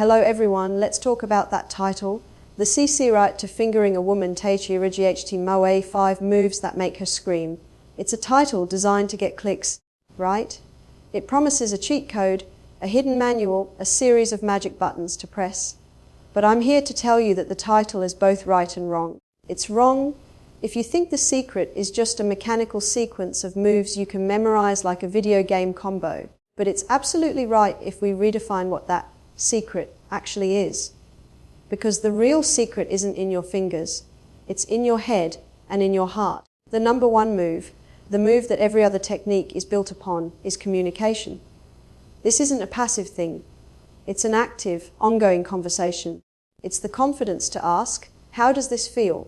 Hello everyone, let's talk about that title. The CC right to fingering a woman Teichi Rigiht Moe 5 moves that make her scream. It's a title designed to get clicks, right? It promises a cheat code, a hidden manual, a series of magic buttons to press. But I'm here to tell you that the title is both right and wrong. It's wrong if you think the secret is just a mechanical sequence of moves you can memorize like a video game combo. But it's absolutely right if we redefine what that secret actually is. Because the real secret isn't in your fingers, it's in your head and in your heart. The number one move, the move that every other technique is built upon, is communication. This isn't a passive thing. It's an active, ongoing conversation. It's the confidence to ask, how does this feel?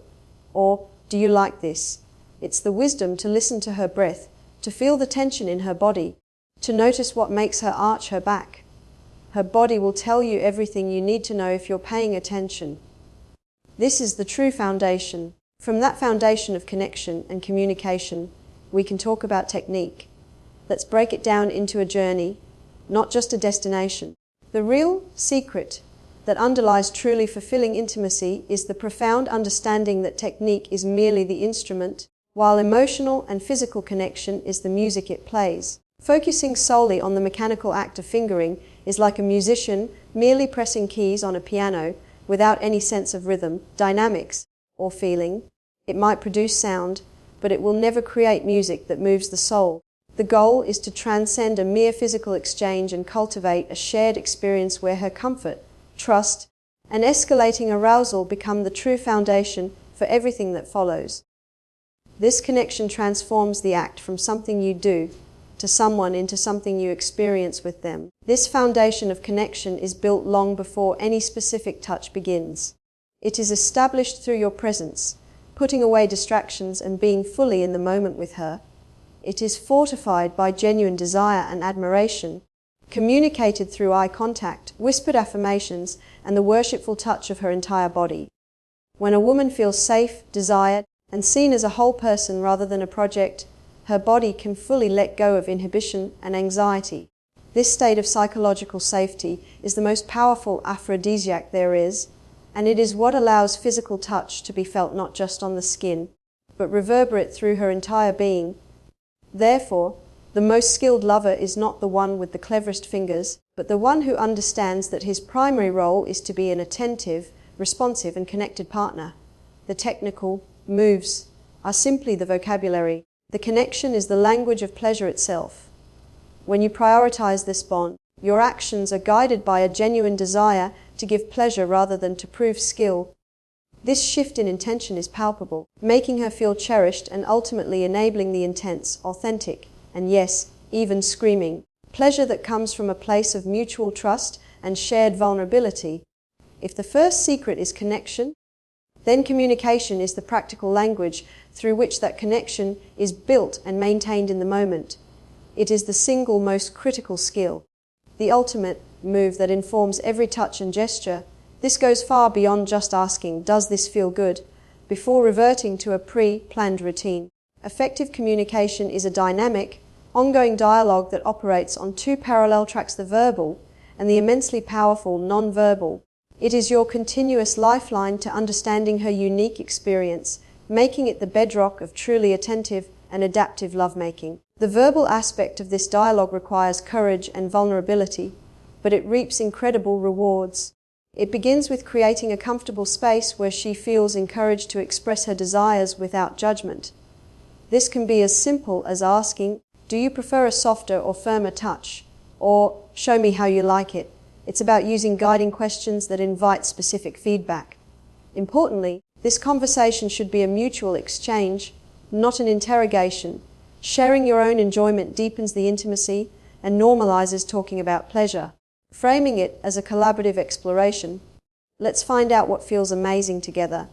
Or, do you like this? It's the wisdom to listen to her breath, to feel the tension in her body, to notice what makes her arch her back. Her body will tell you everything you need to know if you're paying attention. This is the true foundation. From that foundation of connection and communication, we can talk about technique. Let's break it down into a journey, not just a destination. The real secret that underlies truly fulfilling intimacy is the profound understanding that technique is merely the instrument, while emotional and physical connection is the music it plays. Focusing solely on the mechanical act of fingering is like a musician merely pressing keys on a piano without any sense of rhythm, dynamics, or feeling. It might produce sound, but it will never create music that moves the soul. The goal is to transcend a mere physical exchange and cultivate a shared experience where her comfort, trust, and escalating arousal become the true foundation for everything that follows. This connection transforms the act from something you do to someone into something you experience with them. This foundation of connection is built long before any specific touch begins. It is established through your presence, putting away distractions and being fully in the moment with her. It is fortified by genuine desire and admiration, communicated through eye contact, whispered affirmations, and the worshipful touch of her entire body. When a woman feels safe, desired, and seen as a whole person rather than a project, her body can fully let go of inhibition and anxiety. This state of psychological safety is the most powerful aphrodisiac there is, and it is what allows physical touch to be felt not just on the skin, but reverberate through her entire being. Therefore, the most skilled lover is not the one with the cleverest fingers, but the one who understands that his primary role is to be an attentive, responsive, and connected partner. The technical moves are simply the vocabulary. The connection is the language of pleasure itself. When you prioritize this bond, your actions are guided by a genuine desire to give pleasure rather than to prove skill. This shift in intention is palpable, making her feel cherished and ultimately enabling the intense, authentic, and yes, even screaming pleasure that comes from a place of mutual trust and shared vulnerability. If the first secret is connection, then communication is the practical language through which that connection is built and maintained in the moment. It is the single most critical skill, the ultimate move that informs every touch and gesture. This goes far beyond just asking, "Does this feel good?" before reverting to a pre-planned routine. Effective communication is a dynamic, ongoing dialogue that operates on two parallel tracks, the verbal and the immensely powerful non-verbal. It is your continuous lifeline to understanding her unique experience, making it the bedrock of truly attentive and adaptive lovemaking. The verbal aspect of this dialogue requires courage and vulnerability, but it reaps incredible rewards. It begins with creating a comfortable space where she feels encouraged to express her desires without judgment. This can be as simple as asking, "Do you prefer a softer or firmer touch?" or "Show me how you like it." It's about using guiding questions that invite specific feedback. Importantly, this conversation should be a mutual exchange, not an interrogation. Sharing your own enjoyment deepens the intimacy and normalizes talking about pleasure. Framing it as a collaborative exploration, "Let's find out what feels amazing together,"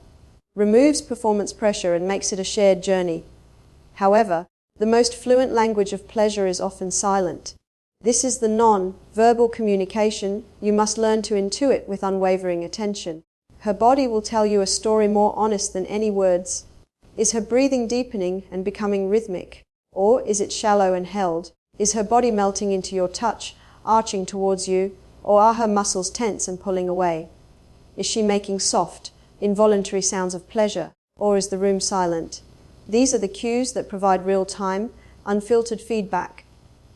removes performance pressure and makes it a shared journey. However, the most fluent language of pleasure is often silent. This is the non-verbal communication you must learn to intuit with unwavering attention. Her body will tell you a story more honest than any words. Is her breathing deepening and becoming rhythmic? Or is it shallow and held? Is her body melting into your touch, arching towards you? or are her muscles tense and pulling away? Is she making soft, involuntary sounds of pleasure, or is the room silent? These are the cues that provide real-time, unfiltered feedback.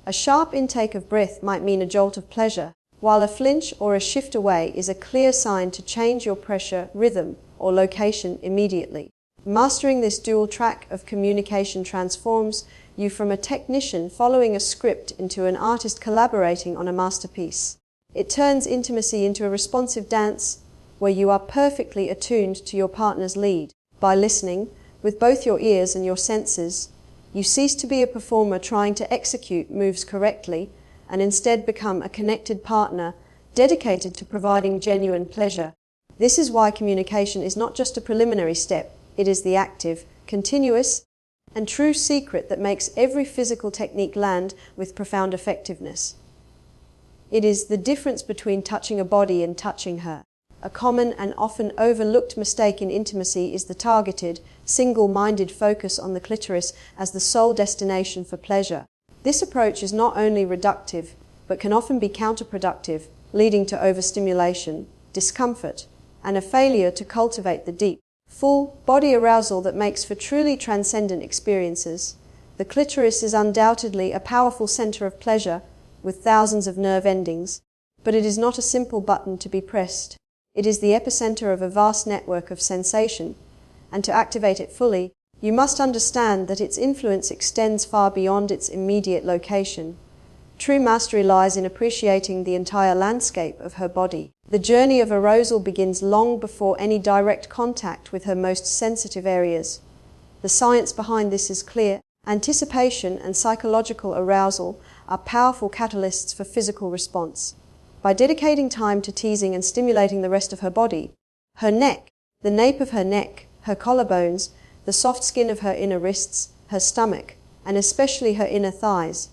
A sharp intake of breath might mean a jolt of pleasure, while a flinch or a shift away is a clear sign to change your pressure, rhythm, or location immediately. Mastering this dual track of communication transforms you from a technician following a script into an artist collaborating on a masterpiece. It turns intimacy into a responsive dance where you are perfectly attuned to your partner's lead. By listening, with both your ears and your senses, you cease to be a performer trying to execute moves correctly and instead become a connected partner dedicated to providing genuine pleasure. This is why communication is not just a preliminary step, it is the active, continuous, and true secret that makes every physical technique land with profound effectiveness. It is the difference between touching a body and touching her. A common and often overlooked mistake in intimacy is the targeted, single-minded focus on the clitoris as the sole destination for pleasure. This approach is not only reductive, but can often be counterproductive, leading to overstimulation, discomfort, and a failure to cultivate the deep, full body arousal that makes for truly transcendent experiences. The clitoris is undoubtedly a powerful center of pleasure with thousands of nerve endings, but it is not a simple button to be pressed. It is the epicenter of a vast network of sensation, and to activate it fully, you must understand that its influence extends far beyond its immediate location. True mastery lies in appreciating the entire landscape of her body. The journey of arousal begins long before any direct contact with her most sensitive areas. The science behind this is clear. Anticipation and psychological arousal are powerful catalysts for physical response. By dedicating time to teasing and stimulating the rest of her body, her neck, the nape of her neck, her collarbones, the soft skin of her inner wrists, her stomach, and especially her inner thighs,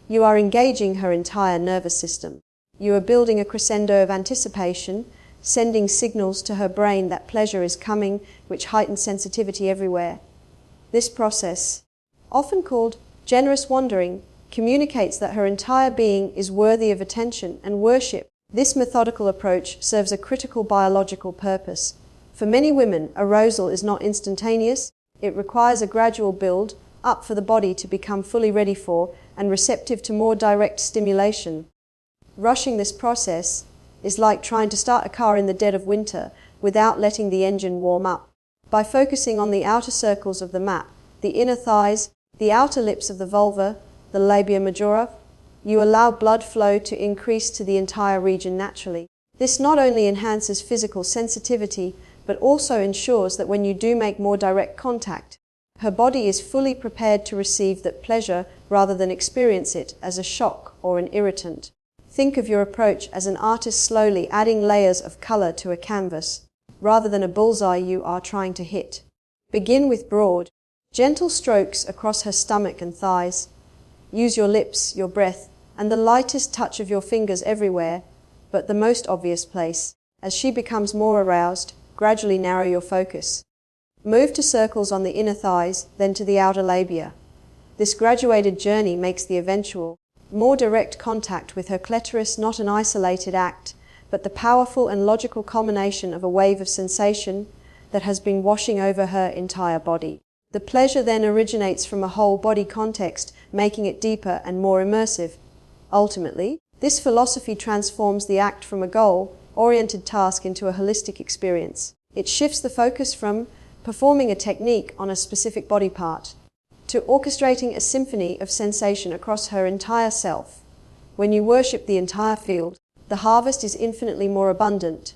you are engaging her entire nervous system. You are building a crescendo of anticipation, sending signals to her brain that pleasure is coming, which heightens sensitivity everywhere. This process, often called generous wandering, communicates that her entire being is worthy of attention and worship. This methodical approach serves a critical biological purpose. For many women, arousal is not instantaneous. It requires a gradual build up for the body to become fully ready for and receptive to more direct stimulation. Rushing this process is like trying to start a car in the dead of winter without letting the engine warm up. By focusing on the outer circles of the mat, the inner thighs, the outer lips of the vulva, the labia majora, you allow blood flow to increase to the entire region naturally. This not only enhances physical sensitivity, but also ensures that when you do make more direct contact, her body is fully prepared to receive that pleasure rather than experience it as a shock or an irritant. Think of your approach as an artist slowly adding layers of color to a canvas, rather than a bullseye you are trying to hit. Begin with broad, gentle strokes across her stomach and thighs. Use your lips, your breath, and the lightest touch of your fingers everywhere, but the most obvious place. As she becomes more aroused, gradually narrow your focus. Move to circles on the inner thighs, then to the outer labia. This graduated journey makes the eventual, more direct contact with her clitoris not an isolated act, but the powerful and logical culmination of a wave of sensation that has been washing over her entire body. The pleasure then originates from a whole body context, making it deeper and more immersive. Ultimately, this philosophy transforms the act from a goal-oriented task into a holistic experience. It shifts the focus from performing a technique on a specific body part to orchestrating a symphony of sensation across her entire self. When you worship the entire field, the harvest is infinitely more abundant.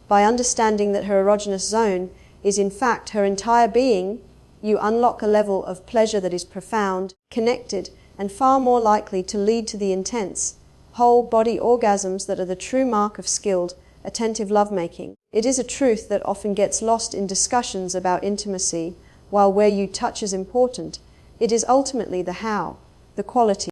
By understanding that her erogenous zone is in fact her entire being, you unlock a level of pleasure that is profound, connected, and far more likely to lead to the intense, whole-body orgasms that are the true mark of skilled, attentive lovemaking. It is a truth that often gets lost in discussions about intimacy, while where you touch is important, it is ultimately the how, the quality,